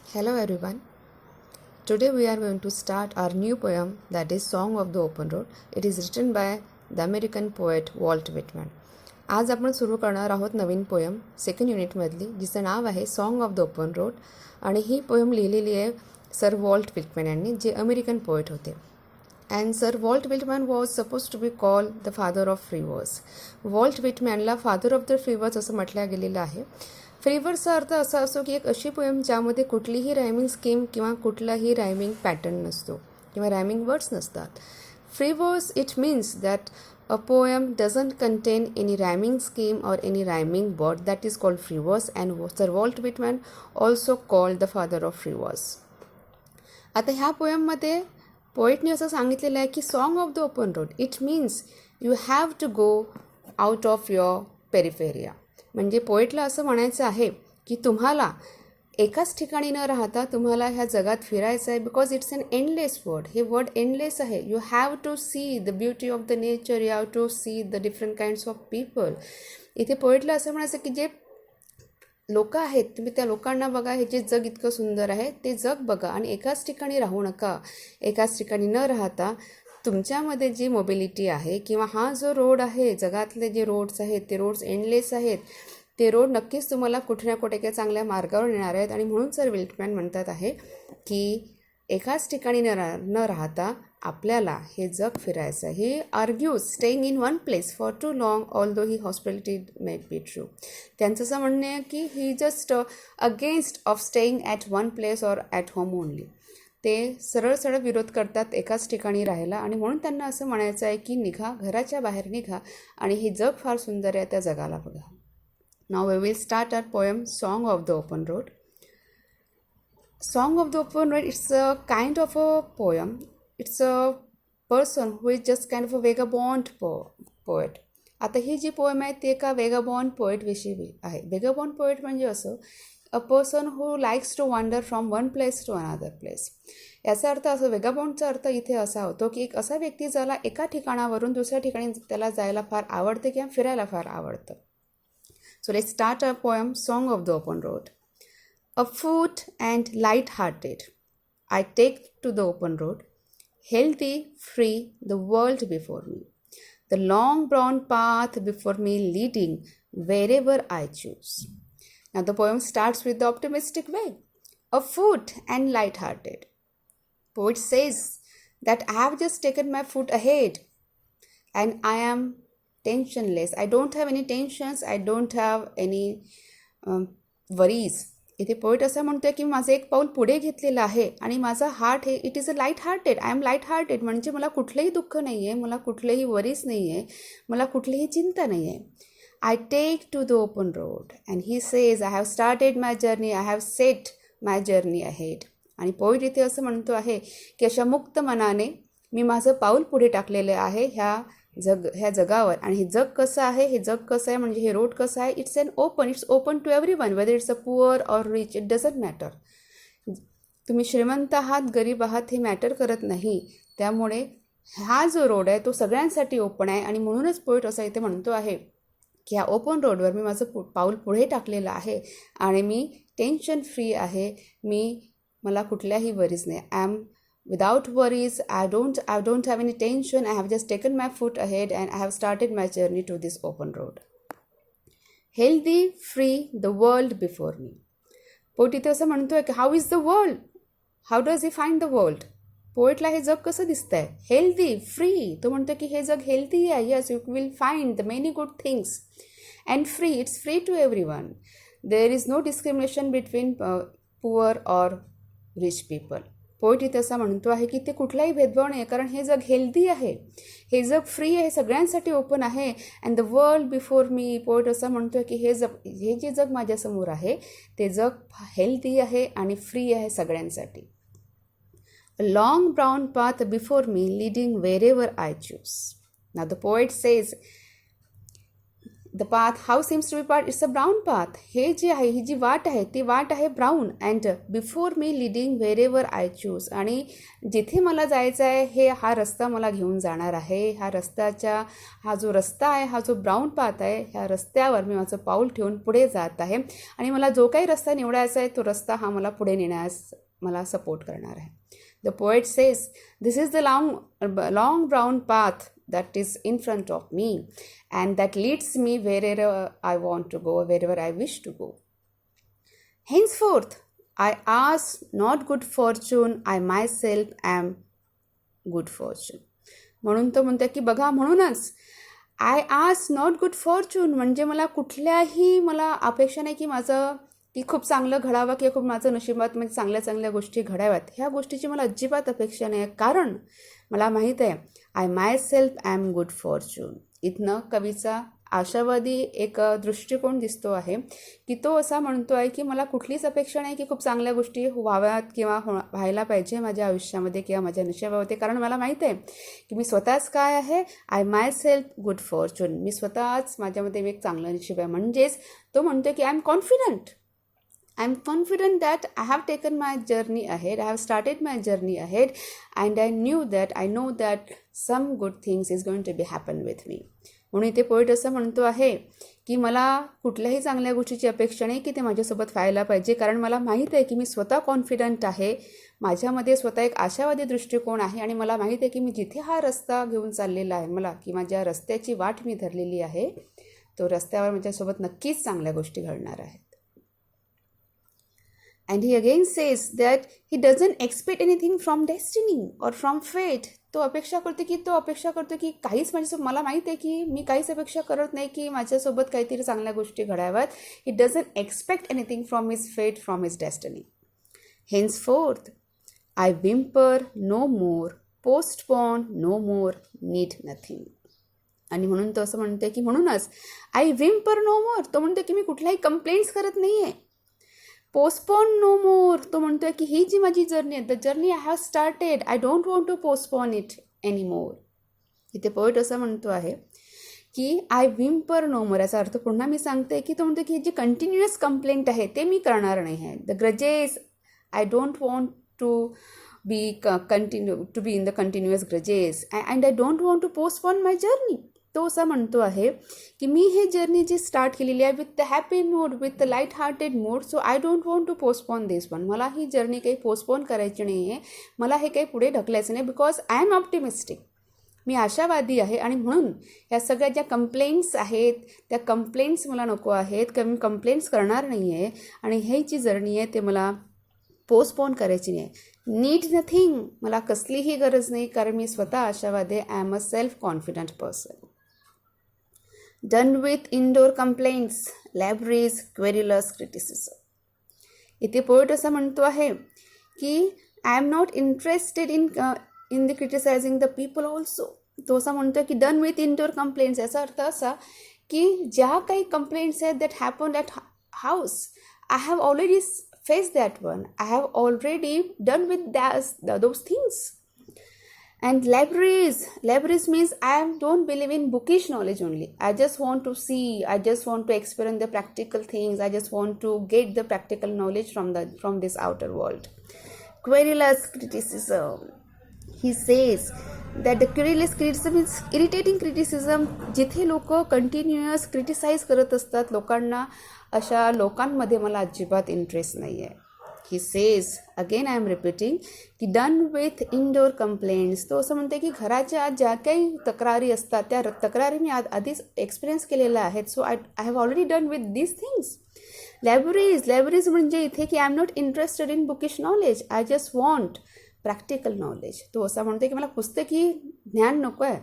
Hello everyone. Today we are going to start our new poem that is Song of the Open Road. It is written by the American poet Walt Whitman. आज आपण सुरू करणार आहोत नवीन poem second युनिटमधली जिचं नाव आहे song of the open road आणि ही poem लिहिलेली आहे sir Walt Whitman यांनी जे अमेरिकन पोएट होते. And sir Walt Whitman was suppose to be call the father of free verse. वॉल्ट विटमॅनला father of the free verse असं म्हटलं गेलेलं आहे. फ्री वर्सचा अर्थ असा असतो की एक अशी पोएम ज्यामध्ये कुठलीही रायमिंग स्कीम किंवा कुठलाही रायमिंग पॅटर्न नसतो किंवा रायमिंग वर्ड्स नसतात. फ्री वर्स it means that a poem doesn't contain any rhyming scheme or any rhyming word, that is called free verse, and Sir Walt Whitman also called the father of free verse. आता ह्या पोएममध्ये पोएटने असं सांगितलेलं आहे की song of the open road it means you have to go out of your periphery. म्हणजे पोएटला असं म्हणायचं आहे की तुम्हाला एकाच ठिकाणी न राहता तुम्हाला ह्या जगात फिरायचं आहे because it's an endless word. हे वर्ड एंडलेस आहे. You have to see the beauty of the nature, you have to see the different kinds of people. इथे पोएटला असं म्हणायचं की जे लोक आहेत तुम्ही त्या लोकांना बघा, हे जे जग इतकं सुंदर आहे ते जग बघा आणि एकाच ठिकाणी राहू नका. एकाच ठिकाणी न राहता तुमच्यामध्ये जी मोबिलिटी आहे किंवा हा जो रोड आहे, जगातले जे रोड्स आहेत ते रोड्स एंडलेस आहेत. ते रोड नक्कीच तुम्हाला कुठे ना कुठे काही चांगल्या मार्गावर नेणार आहेत. आणि म्हणून सर विल्टमॅन म्हणतात आहे की एकाच ठिकाणी न राहता आपल्याला हे जग फिरायचं. He argues staying in one place for too long although he hospitality made be true. त्यांचं असं म्हणणं आहे की he just against of staying at one place or at home only. ते सरळ सरळ विरोध करतात एकाच ठिकाणी राहायला आणि म्हणून त्यांना असं म्हणायचं आहे की निघा, घराच्या बाहेर निघा आणि हे जग फार सुंदर आहे त्या जगाला बघा. Now we will start our poem Song of the Open Road. Song of the Open Road, it's a kind of a poem. It's a person who is just kind of a vagabond poet. आता ही जी poem आहे ती एका vagabond पोएटविषयी आहे. Vagabond poet म्हणजे असं a person who likes to wander from one place to another place. याचा अर्थ असं, वेगाबॉन्डचा अर्थ इथे असा होतो की एक असा व्यक्ती ज्याला एका ठिकाणावरून दुसऱ्या ठिकाणी त्याला जायला फार आवडते किंवा फिरायला फार आवडतं. So let's start our poem Song of the Open Road. Afoot and light-hearted, I take to the open road, healthy, free, the world before me, the long brown path before me leading wherever I choose. Now the poem starts with the optimistic way. Afoot and light-hearted. Poet says that I have just taken my foot ahead and I am tensionless. I don't have any tensions. I don't have any worries. इथे poet असं म्हणतोय की माझं एक पाऊल पुढे घेतलेलं आहे आणि माझा हार्ट हे it is a light hearted. I am light hearted म्हणजे मला कुठलंही दुःख नाही आहे, मला कुठलेही वरीज नाही आहे, मला कुठलीही चिंता नाही आहे. I take to the open road and he says I have started my journey, I have set my journey ahead. आणि पोएट इथे असं म्हणतो आहे की अशा मुक्त मनाने मी माझं पाऊल पुढे टाकलेलं आहे ह्या जगावर. आणि हे जग कसं आहे, हे जग कसं आहे म्हणजे हे रोड कसं आहे, it's open to every one, whether it's a poor or rich, it doesn't matter. तुम्ही श्रीमंत आहात गरीब आहात हे मॅटर करत नाही. त्यामुळे हा जो रोड आहे तो सगळ्यांसाठी ओपन आहे. आणि म्हणूनच पोएट असं इथे म्हणतो आहे की ह्या ओपन रोडवर मी माझं पाऊल पुढे टाकलेलं आहे आणि मी टेन्शन फ्री आहे. मला कुठल्याही वरीज नाही. I am without worries. I don't have any tension. I have just taken my foot ahead and I have started my journey to this open road. Healthy, free, the world before me. Poet इथे असं म्हणतोय की how is the world, how does he find the world. पोएटला हे जग कसं दिसतंय, healthy, free. तो म्हणतो की हे जग हेल्दी आहे. Yes, you will find the many good things and free, it's free to every one. There is no discrimination between poor or rich people. Poet इथे असं म्हणतो आहे की ते कुठलाही भेदभाव नाही कारण हे जग हेल्दी आहे, हे जग फ्री आहे, सगळ्यांसाठी ओपन आहे. And the world before me. Poet असं म्हणतो आहे की हे जे जग माझ्यासमोर आहे ते जग हेल्दी आहे आणि फ्री आहे सगळ्यांसाठी. A long brown path before me leading wherever I choose. Now the poet says the path how seems to be path it's a brown path. हे जे आहे, ही जी वाट आहे ती वाट आहे brown. And before me leading where ever I choose. आणि जिथे मला जायचं आहे हे हा रस्ता मला घेऊन जाणार आहे. हा जो रस्ता आहे, हा जो ब्राऊन पाथ आहे, ह्या रस्त्यावर मी माझं पाऊल ठेवून पुढे जात आहे. आणि मला जो काही रस्ता निवडायचा आहे तो रस्ता हा मला पुढे नेण्यास मला सपोर्ट करणार आहे. The poet says this is the long brown path that is in front of me and that leads me wherever I want to go, wherever I wish to go. Henceforth, I ask not good fortune, I myself am good fortune. म्हणून तो म्हणतो की बघा, म्हणूनच I ask not good Fortune, म्हणजे मला अपेक्षा नाही की खूप चांगलं घडावं किंवा खूप माझं नशिबात म्हणजे चांगल्या गोष्टी घडाव्यात. ह्या गोष्टीची मला अजिबात अपेक्षा नाही आहे, कारण मला माहीत आहे I my self am good Fortune. इथनं कवीचा आशावादी एक दृष्टिकोन दिसतो आहे की तो असा म्हणतो आहे की मला कुठलीच अपेक्षा नाही की खूप चांगल्या गोष्टी व्हाव्यात किंवा व्हायला पाहिजे माझ्या आयुष्यामध्ये किंवा माझ्या नशिबामध्ये, कारण मला माहीत आहे की मी स्वतःच काय आहे, I myself good fortune. मी स्वतःच माझ्यामध्ये एक चांगलं नशीब आहे. म्हणजेच तो म्हणतो की I am confident that I have taken my journey ahead, I have started my journey ahead and I know that some good things is going to be happen with me. म्हणून इथे पोएट असं म्हणतो आहे की मला कुठल्याही चांगल्या गोष्टीची अपेक्षा नाही की ते माझ्यासोबत व्हायला पाहिजे, कारण मला माहीत आहे की मी स्वतः कॉन्फिडंट आहे, माझ्यामध्ये स्वतः एक आशावादी दृष्टिकोन आहे आणि मला माहीत आहे की मी जिथे हा रस्ता घेऊन चाललेला आहे, मला किंवा ज्या रस्त्याची वाट मी धरलेली आहे तो रस्त्यावर माझ्यासोबत नक्कीच चांगल्या गोष्टी घडणार आहेत. And he again says that he doesn't expect anything from destiny or from fate. तो अपेक्षा करतो की काहीच माझ्यासोबत, मला माहीत आहे की मी काहीच अपेक्षा करत नाही की माझ्यासोबत काहीतरी चांगल्या गोष्टी घडाव्यात. He doesn't expect anything from his fate, from his destiny. Henceforth, I whimper no more, postpone no more, need nothing. आणि म्हणून तो असं म्हणते की म्हणूनच आय whimper no more, तो म्हणतो की मी कुठल्याही कंप्लेंट्स करत नाही आहे. पोस्टपोन नो मोर, तो म्हणतोय की ही जी माझी जर्नी आहे, the journey I have started, I don't want to postpone it any more. इथे पोएट असं म्हणतो आहे की आय व्हिम्पर नो मोर, याचा अर्थ पुन्हा मी सांगते की तो म्हणतो की जी कंटिन्युअस कंप्लेंट आहे ते मी करणार नाही आहे. The grudges, I don't want to be in the continuous grudges and I don't want to postpone my journey. तो असं म्हणतो आहे की मी हे जर्नी जी स्टार्ट केलेली आहे with the happy mood, with the light hearted mood, so I don't want to postpone this one. मला ही जर्नी काही पोस्टपोन करायची नाही आहे, मला हे काही पुढे ढकलायचं नाही, बिकॉज आय एम ऑप्टिमिस्टिक, मी आशावादी आहे. आणि म्हणून ह्या सगळ्या ज्या कंप्लेंट्स आहेत त्या कंप्लेंट्स मला नको आहेत, किंवा मी कंप्लेंट्स करणार नाही आहे आणि ही जी जर्नी आहे ते मला पोस्टपोन करायची नाही. नीड नथिंग, मला कसलीही गरज नाही, कारण मी स्वतः आशावादी, I am a self confident person. Done with indoor complaints, labyrinth, querulous criticism. इथे पोएट असं म्हणतो आहे की I am not interested in the criticising the people also. तो असं म्हणतो की डन विथ इंडोर कंप्लेंट्स, याचा अर्थ असा की ज्या काही कंप्लेंट्स आहेत that happen at house, I have already face that one, I have already done with those things. And libraries means I don't believe in bookish knowledge only. I just want to see, I just want to experience the practical things, I just want to get the practical knowledge from this outer world. Querulous criticism. He says that the querulous criticism is irritating criticism. जिथे लोक continuous criticise करत असतात लोकांना, अशा लोकांमध्ये मला अजिबात interest नाही आहे. He says, again I am repeating, की done with indoor complaints. तो असं म्हणते की घराच्या ज्या काही तक्रारी असतात त्या तक्रारी मी आधीच एक्सपिरियन्स केलेल्या आहेत. So I have already done with these things. Libraries म्हणजे इथे की I am not interested in bookish knowledge, I just want practical knowledge. तो असं म्हणते की मला पुस्तकी ज्ञान नको आहे,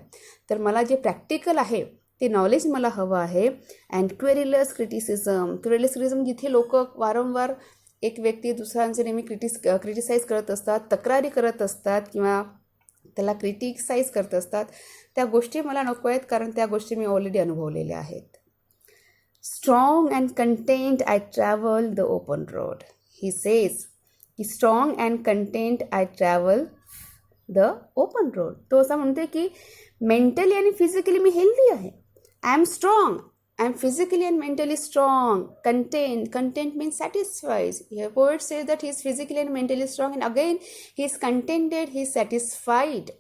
तर मला जे प्रॅक्टिकल आहे ते नॉलेज मला हवं आहे. अँड क्वेरिलस क्रिटिसिझम, जिथे लोक वारंवार एक व्यक्ती दुसऱ्यांचे नेहमी क्रिटिसाइज करत असतात, तक्रारी करत असतात किंवा त्याला क्रिटिसाइज करत असतात, त्या गोष्टी मला नको आहेत, कारण त्या गोष्टी मी ऑलरेडी अनुभवलेल्या आहेत. Strong and content I travel the open road. He says की strong and content I travel the open road. तो असं म्हणते की मेंटली आणि फिजिकली मी हेल्दी आहे, I am strong I am physically and mentally strong. Content means satisfies. Here poet says that he is physically and mentally strong, and again he is contented, he is satisfied.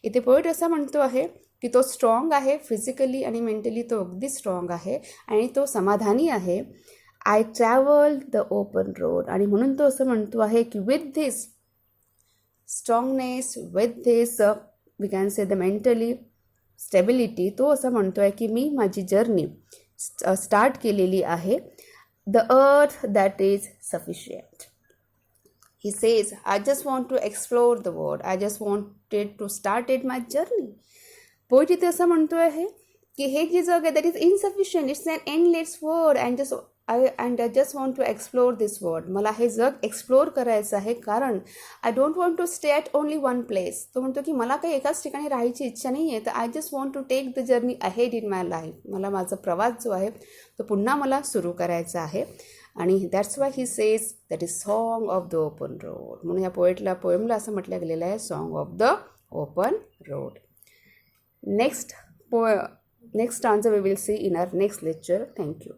इथे poet असा म्हणतो आहे की तो strong आहे, physically आणि mentally तो अगदी स्ट्रॉंग आहे आणि तो समाधानी आहे. I travel the open road, आणि म्हणून तो असं म्हणतो आहे की with this strongness, with this we can say the mentally stability, तो असं म्हणतो आहे की मी माझी जर्नी स्टार्ट केलेली आहे. The earth that is sufficient. He says, I just want to explore the world. I just wanted to start my journey. Poet इथे असं म्हणतो आहे की हे जे जग आहे that is insufficient, it's an endless world and I just want to explore this world. मला हे जग एक्सप्लोर करायचं आहे, कारण I don't want to stay at only one place. तो म्हणतो की मला काही एकाच ठिकाणी राहायची इच्छा नाही आहे, तर I just want to take the journey ahead in my life. मला माझा प्रवास जो आहे तो पुन्हा मला सुरू करायचा आहे. आणि that's why he says that is song of the open road. म्हणून या पोएमला असं म्हटलं गेलेलं आहे song of the open road. Next stanza we will see in our next lecture. Thank you.